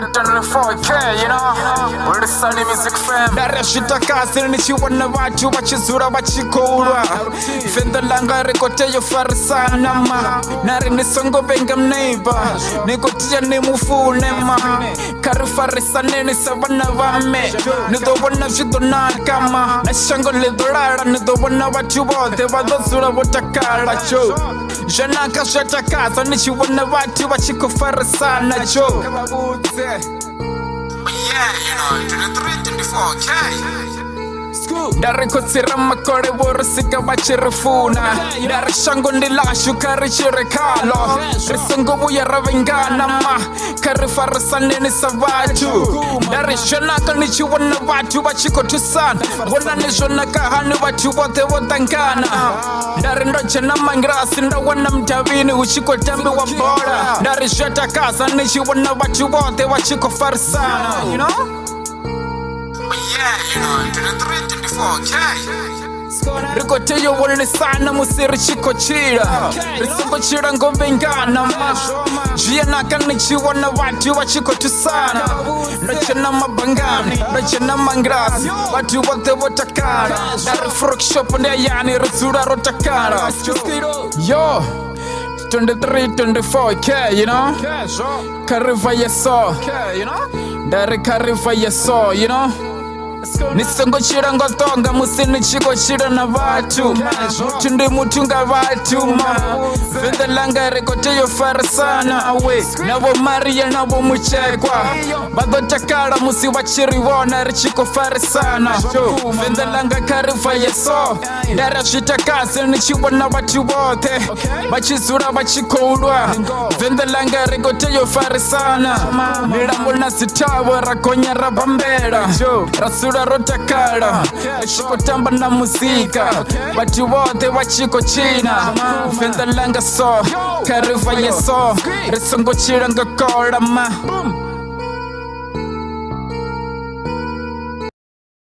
4K, you know. We're the Sunny Music Fam. Darashita kasi nichiwana watu wachizura wachikolwa. Fenda langa rekote yo farisana ma. Nari nisongo benga mneiba. Nikotia ni mufune ma. Kari farisane ni savana vame. Nido wana vido na kama. Na shango lidorara nido wana watu wote. Wadozura watakala cho. Jana kashata kaza nichiwana watu wachiko farisana cho. Yeah, you know, 23-24K. Dari kotsira makore borosika bachirifuna. Dari shango ndilashu kari chirekalo. Risongo buya ravengana ma. Kari farasaneni savatu. Dari shonaka nichiwana watu bachiko tusana. Wana nishonaka hani watu wote wotangana. Dari ndoche na mangrasi nda wana mtavini uchiko tembi wa bora. Dari shota kasa nichiwana watu wote wachiko farisana, you know? Yeah, you know, 23-24K. Rikote yo wole sana musiri chiko chira. Risongo chira ngombe ngana ma. Jia naka nichiwana watu wachiko tusana. Noche na mabangani, noche na mangrasi. Watu wote wotakara. Dari frog shop nde yani razura rotakara. Yo 23-24K, you know? Kariva yeso, you know? Dari kariva yeso, you know? Nisongo chira ngotonga musini chiko chira na vatu. Chindi mutunga vatu ma. Venda langa rekote yo farisana awe. Nabo maria nabo muchekwa. Bado takara musi wachiri wana richiko farisana. Venda langa karifa yeso. Dara shitakasi nichiwana watu wote. Bachizura bachikoulwa. Venda langa rekote yo farisana. Nirambo nasitawa rakonya rabambera. Rasura rotakara. Chiko tamba na muzika. Watu wote wachiko china. Venda langa so. Karifa yeso. Risongo chira ngakora ma.